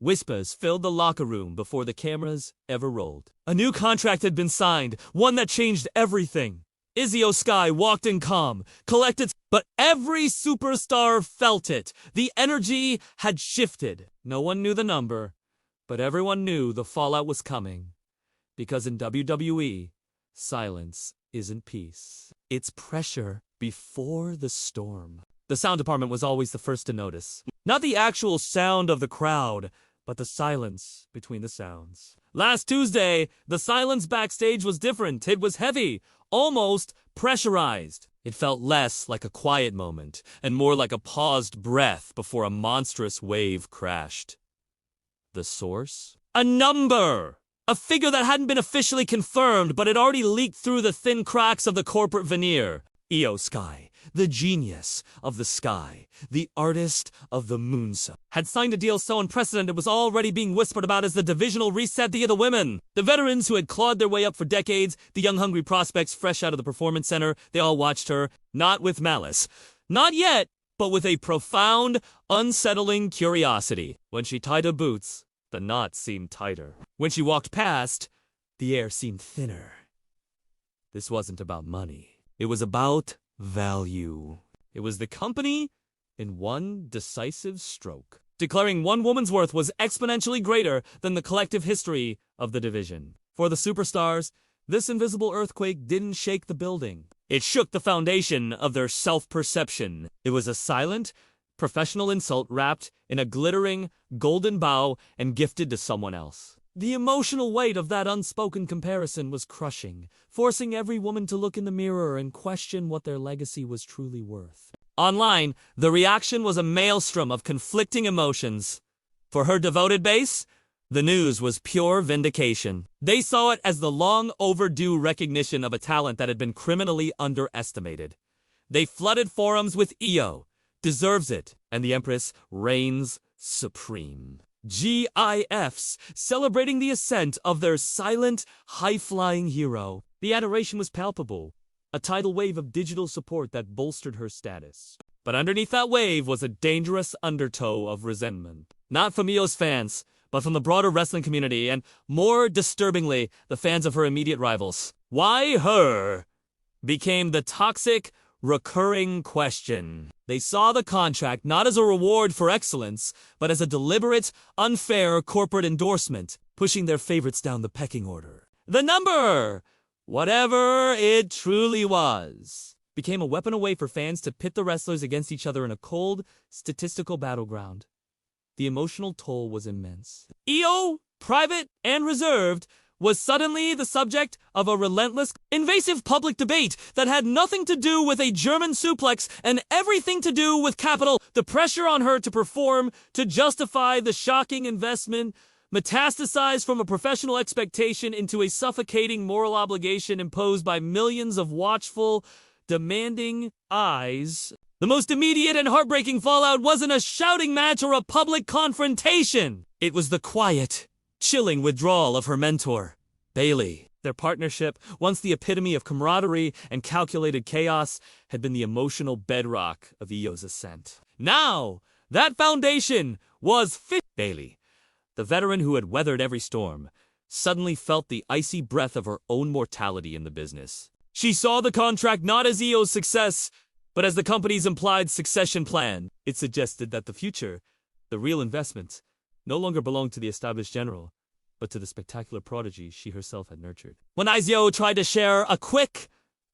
Whispers filled the locker room before the cameras ever rolled. A new contract had been signed, one that changed everything. Iyo Sky walked in calm, collected, but every superstar felt it. The energy had shifted. No one knew the number, but everyone knew the fallout was coming. Because in WWE, silence isn't peace. It's pressure before the storm. The sound department was always the first to notice. Not the actual sound of the crowd, but the silence between the sounds. Last Tuesday, the silence backstage was different. It was heavy, almost pressurized. It felt less like a quiet moment and more like a paused breath before a monstrous wave crashed. The source? A number! A figure that hadn't been officially confirmed but had already leaked through the thin cracks of the corporate veneer. Iyo Sky, the genius of the sky, the artist of the moonsault, had signed a deal so unprecedented it was already being whispered about as the divisional reset of the women. The veterans who had clawed their way up for decades, the young hungry prospects fresh out of the performance center, they all watched her, not with malice. Not yet, but with a profound, unsettling curiosity. When she tied her boots, the knot seemed tighter. When she walked past, the air seemed thinner. This wasn't about money. It was about value. It was the company in one decisive stroke, declaring one woman's worth was exponentially greater than the collective history of the division. For the superstars, this invisible earthquake didn't shake the building. It shook the foundation of their self-perception. It was a silent, professional insult wrapped in a glittering, golden bow and gifted to someone else. The emotional weight of that unspoken comparison was crushing, forcing every woman to look in the mirror and question what their legacy was truly worth. Online, the reaction was a maelstrom of conflicting emotions. For her devoted base, the news was pure vindication. They saw it as the long-overdue recognition of a talent that had been criminally underestimated. They flooded forums with Iyo, deserves it, and the Empress reigns supreme. GIFs, celebrating the ascent of their silent, high-flying hero. The adoration was palpable, a tidal wave of digital support that bolstered her status. But underneath that wave was a dangerous undertow of resentment. Not from Iyo's fans, but from the broader wrestling community, and more disturbingly, the fans of her immediate rivals. Why her? Became the toxic, recurring question. They saw the contract not as a reward for excellence, but as a deliberate, unfair corporate endorsement, pushing their favorites down the pecking order. The number, whatever it truly was, became a weapon away for fans to pit the wrestlers against each other in a cold, statistical battleground. The emotional toll was immense. Iyo, private and reserved, was suddenly the subject of a relentless, invasive public debate that had nothing to do with a German suplex and everything to do with capital. The pressure on her to perform, to justify the shocking investment, metastasized from a professional expectation into a suffocating moral obligation imposed by millions of watchful, demanding eyes. The most immediate and heartbreaking fallout wasn't a shouting match or a public confrontation. It was the quiet, chilling withdrawal of her mentor, Bayley. Their partnership, once the epitome of camaraderie and calculated chaos, had been the emotional bedrock of Iyo's ascent. Now, that foundation was Bayley, the veteran who had weathered every storm, suddenly felt the icy breath of her own mortality in the business. She saw the contract not as Iyo's success, but as the company's implied succession plan. It suggested that the future, the real investment, no longer belonged to the established general, but to the spectacular prodigy she herself had nurtured. When Iyo tried to share a quick,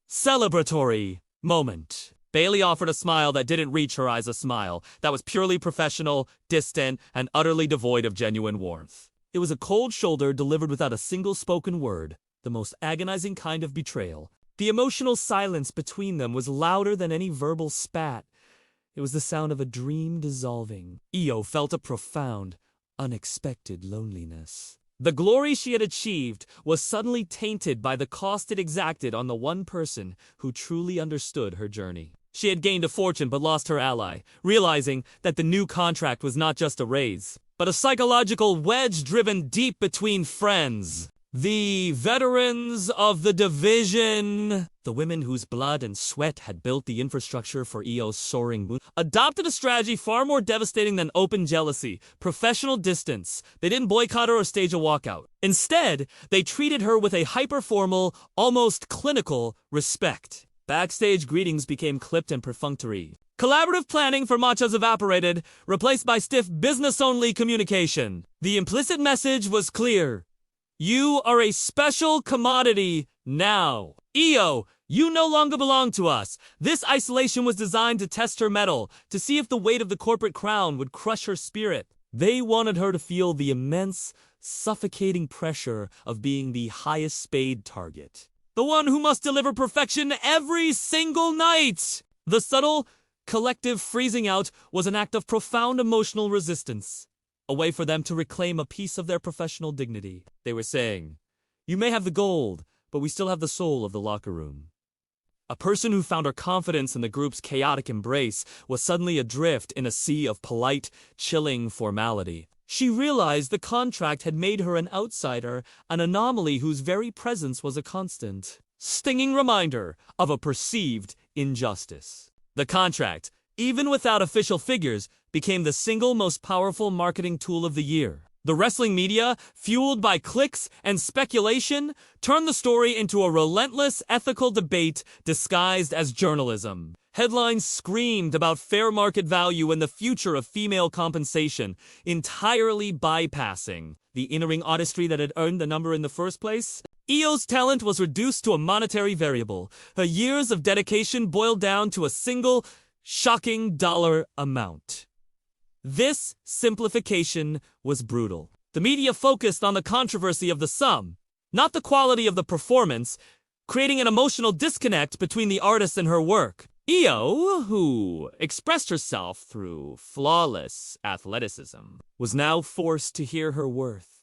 celebratory moment, Bayley offered a smile that didn't reach her eyes, a smile that was purely professional, distant, and utterly devoid of genuine warmth. It was a cold shoulder delivered without a single spoken word, the most agonizing kind of betrayal. The emotional silence between them was louder than any verbal spat. It was the sound of a dream dissolving. Iyo felt a profound, unexpected loneliness. The glory she had achieved was suddenly tainted by the cost it exacted on the one person who truly understood her journey. She had gained a fortune but lost her ally, realizing that the new contract was not just a raise, but a psychological wedge driven deep between friends. The veterans of the division, the women whose blood and sweat had built the infrastructure for Iyo's soaring moon, adopted a strategy far more devastating than open jealousy, professional distance. They didn't boycott her or stage a walkout. Instead, they treated her with a hyper-formal, almost clinical respect. Backstage greetings became clipped and perfunctory. Collaborative planning for matches evaporated, replaced by stiff business-only communication. The implicit message was clear. You are a special commodity now. Iyo, you no longer belong to us. This isolation was designed to test her mettle, to see if the weight of the corporate crown would crush her spirit. They wanted her to feel the immense, suffocating pressure of being the highest paid target. The one who must deliver perfection every single night. The subtle, collective freezing out was an act of profound emotional resistance. A way for them to reclaim a piece of their professional dignity. They were saying, you may have the gold, but we still have the soul of the locker room. A person who found her confidence in the group's chaotic embrace was suddenly adrift in a sea of polite, chilling formality. She realized the contract had made her an outsider, an anomaly whose very presence was a constant, stinging reminder of a perceived injustice. The contract, even without official figures, became the single most powerful marketing tool of the year. The wrestling media, fueled by clicks and speculation, turned the story into a relentless ethical debate disguised as journalism. Headlines screamed about fair market value and the future of female compensation, entirely bypassing the in-ring artistry that had earned the number in the first place. Iyo's talent was reduced to a monetary variable. Her years of dedication boiled down to a single, shocking dollar amount. This simplification was brutal. The media focused on the controversy of the sum, not the quality of the performance, creating an emotional disconnect between the artist and her work. Iyo, who expressed herself through flawless athleticism, was now forced to hear her worth,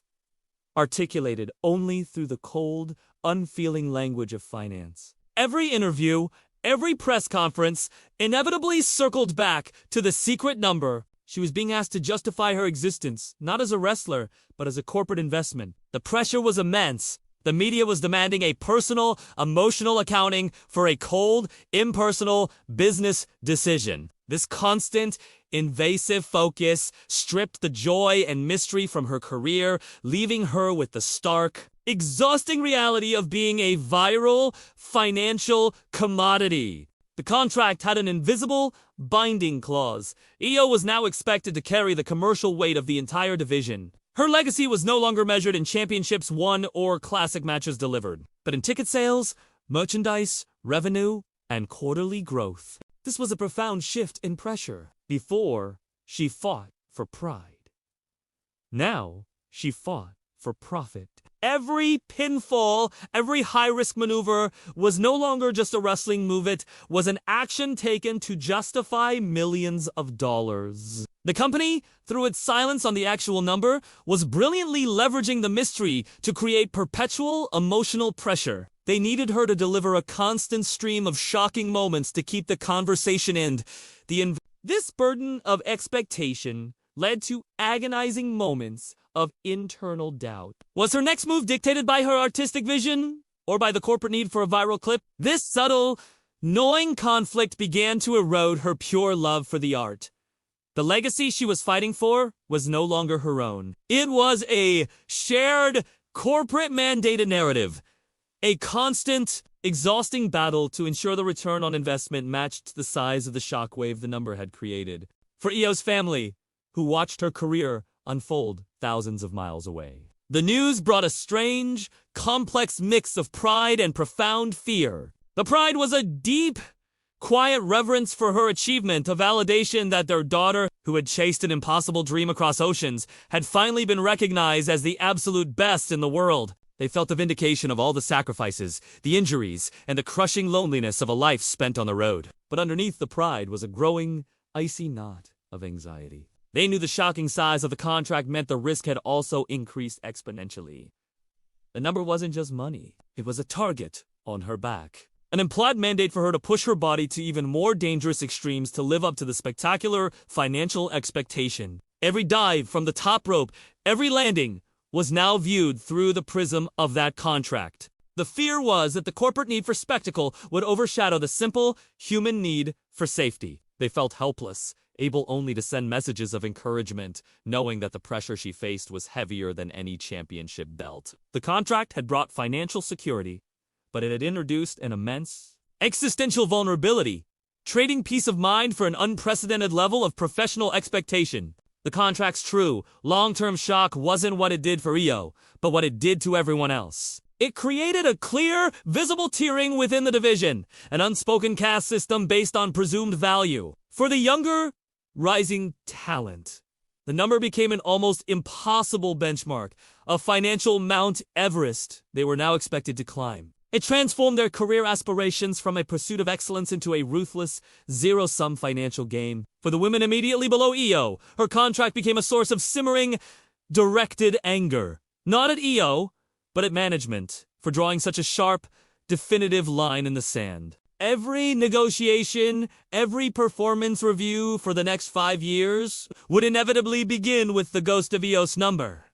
articulated only through the cold, unfeeling language of finance. Every interview, every press conference, inevitably circled back to the secret number. She was being asked to justify her existence, not as a wrestler, but as a corporate investment. The pressure was immense. The media was demanding a personal, emotional accounting for a cold, impersonal business decision. This constant, invasive focus stripped the joy and mystery from her career, leaving her with the stark, exhausting reality of being a viral, financial commodity. The contract had an invisible, binding clause. Iyo was now expected to carry the commercial weight of the entire division. Her legacy was no longer measured in championships won or classic matches delivered, but in ticket sales, merchandise, revenue, and quarterly growth. This was a profound shift in pressure. Before, she fought for pride. Now, she fought for profit. Every pinfall, every high-risk maneuver was no longer just a wrestling move, it was an action taken to justify millions of dollars. The company, through its silence on the actual number, was brilliantly leveraging the mystery to create perpetual emotional pressure. They needed her to deliver a constant stream of shocking moments to keep the conversation in. This burden of expectation led to agonizing moments of internal doubt. Was her next move dictated by her artistic vision or by the corporate need for a viral clip? This subtle, gnawing conflict began to erode her pure love for the art. The legacy she was fighting for was no longer her own. It was a shared, corporate-mandated narrative, a constant, exhausting battle to ensure the return on investment matched the size of the shockwave the number had created. For Iyo's family, who watched her career unfold thousands of miles away. The news brought a strange, complex mix of pride and profound fear. The pride was a deep, quiet reverence for her achievement, a validation that their daughter, who had chased an impossible dream across oceans, had finally been recognized as the absolute best in the world. They felt a vindication of all the sacrifices, the injuries, and the crushing loneliness of a life spent on the road. But underneath the pride was a growing, icy knot of anxiety. They knew the shocking size of the contract meant the risk had also increased exponentially. The number wasn't just money. It was a target on her back. An implied mandate for her to push her body to even more dangerous extremes to live up to the spectacular financial expectation. Every dive from the top rope, every landing, was now viewed through the prism of that contract. The fear was that the corporate need for spectacle would overshadow the simple human need for safety. They felt helpless, able only to send messages of encouragement, knowing that the pressure she faced was heavier than any championship belt. The contract had brought financial security, but it had introduced an immense existential vulnerability, trading peace of mind for an unprecedented level of professional expectation. The contract's true, long-term shock wasn't what it did for Iyo, but what it did to everyone else. It created a clear, visible tiering within the division, an unspoken caste system based on presumed value. For the younger, rising talent, the number became an almost impossible benchmark, a financial Mount Everest they were now expected to climb. It transformed their career aspirations from a pursuit of excellence into a ruthless, zero-sum financial game. For the women immediately below Iyo, her contract became a source of simmering, directed anger. Not at Iyo, but at management, for drawing such a sharp, definitive line in the sand. Every negotiation, every performance review for the next 5 years would inevitably begin with the ghost of Iyo's number.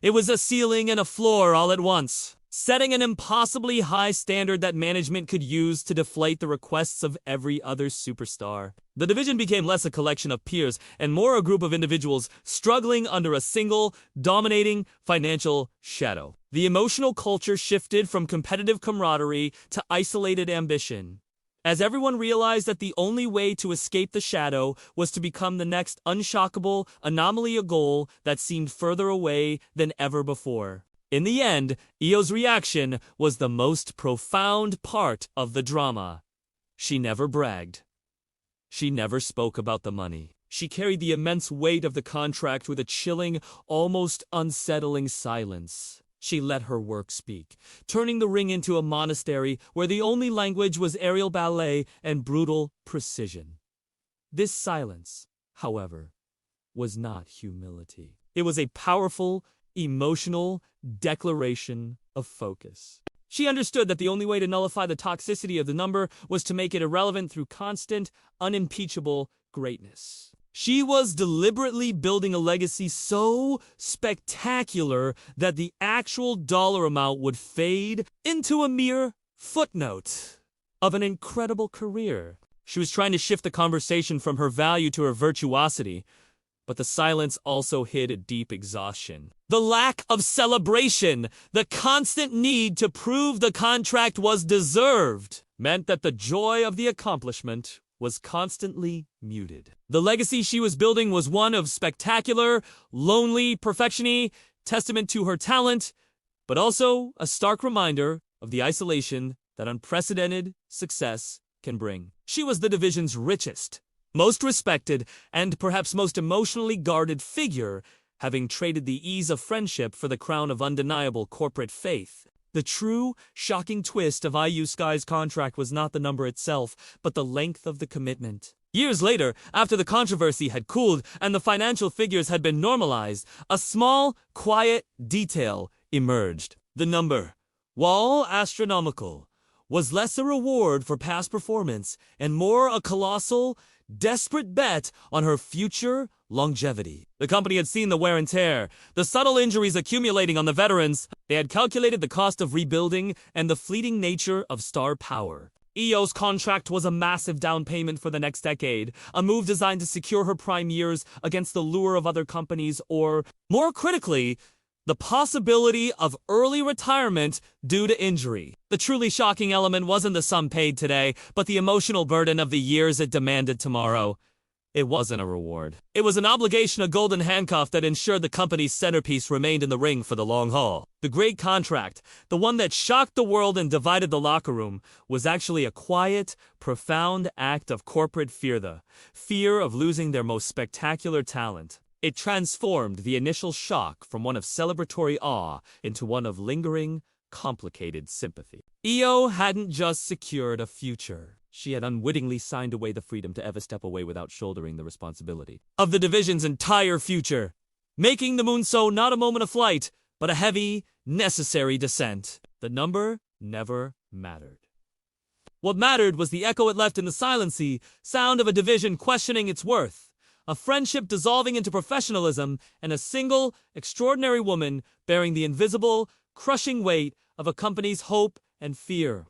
It was a ceiling and a floor all at once, setting an impossibly high standard that management could use to deflate the requests of every other superstar. The division became less a collection of peers and more a group of individuals struggling under a single, dominating financial shadow. The emotional culture shifted from competitive camaraderie to isolated ambition, as everyone realized that the only way to escape the shadow was to become the next unshockable anomaly, a goal that seemed further away than ever before. In the end, Iyo's reaction was the most profound part of the drama. She never bragged. She never spoke about the money. She carried the immense weight of the contract with a chilling, almost unsettling silence. She let her work speak, turning the ring into a monastery where the only language was aerial ballet and brutal precision. This silence, however, was not humility. It was a powerful, emotional declaration of focus. She understood that the only way to nullify the toxicity of the number was to make it irrelevant through constant, unimpeachable greatness. She was deliberately building a legacy so spectacular that the actual dollar amount would fade into a mere footnote of an incredible career. She was trying to shift the conversation from her value to her virtuosity, but the silence also hid a deep exhaustion. The lack of celebration, the constant need to prove the contract was deserved, meant that the joy of the accomplishment was constantly muted. The legacy she was building was one of spectacular, lonely perfection, testament to her talent, but also a stark reminder of the isolation that unprecedented success can bring. She was the division's richest, most respected, and perhaps most emotionally guarded figure, having traded the ease of friendship for the crown of undeniable corporate faith. The true, shocking twist of Iyo Sky's contract was not the number itself, but the length of the commitment. Years later, after the controversy had cooled and the financial figures had been normalized, a small, quiet detail emerged. The number, while astronomical, was less a reward for past performance and more a colossal, desperate bet on her future longevity. The company had seen the wear and tear, the subtle injuries accumulating on the veterans. They had calculated the cost of rebuilding and the fleeting nature of star power. Iyo's contract was a massive down payment for the next decade, a move designed to secure her prime years against the lure of other companies or, more critically, the possibility of early retirement due to injury. The truly shocking element wasn't the sum paid today, but the emotional burden of the years it demanded tomorrow. It wasn't a reward. It was an obligation, a golden handcuff that ensured the company's centerpiece remained in the ring for the long haul. The great contract, the one that shocked the world and divided the locker room, was actually a quiet, profound act of corporate fear, the fear of losing their most spectacular talent. It transformed the initial shock from one of celebratory awe into one of lingering, complicated sympathy. Iyo hadn't just secured a future. She had unwittingly signed away the freedom to ever step away without shouldering the responsibility of the division's entire future, making the Moonso not a moment of flight, but a heavy, necessary descent. The number never mattered. What mattered was the echo it left in the silency, sound of a division questioning its worth, a friendship dissolving into professionalism, and a single, extraordinary woman bearing the invisible, crushing weight of a company's hope and fear.